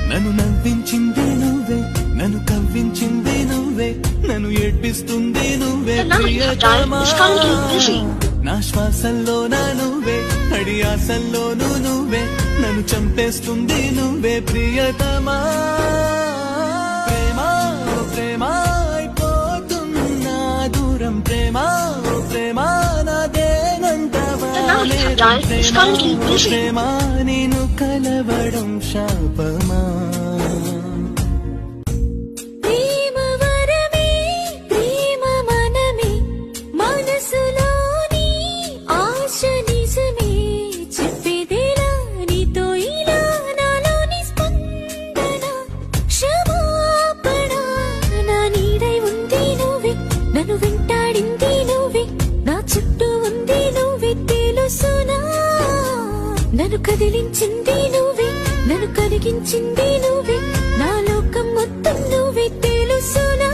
నన్ను నవ్వించింది నువ్వే, నన్ను కవ్వించింది నువ్వే, నన్ను ఏడ్పిస్తుంది నువ్వే ప్రియతమా. నా శ్వాసల్లో నా నువ్వే, అడి ఆశల్లోనూ నువ్వే, నన్ను చంపేస్తుంది నువ్వే ప్రియతమా. ప్రేమా ఓ ప్రేమా అయిపోతున్నా దూరం, ప్రేమా ఓ ప్రేమా నాదేనంటవా. ప్రేమా నేను కలవడం శాపమా. నన్ను వెంటాడింది నువ్వే, నా చుట్టూ ఉంది నువ్వే తెలుసునా. నన్ను కదిలించింది నువ్వే, నన్ను కలిగించింది నువ్వే, నా లోకం మొత్తం నువ్వే తెలుసునా.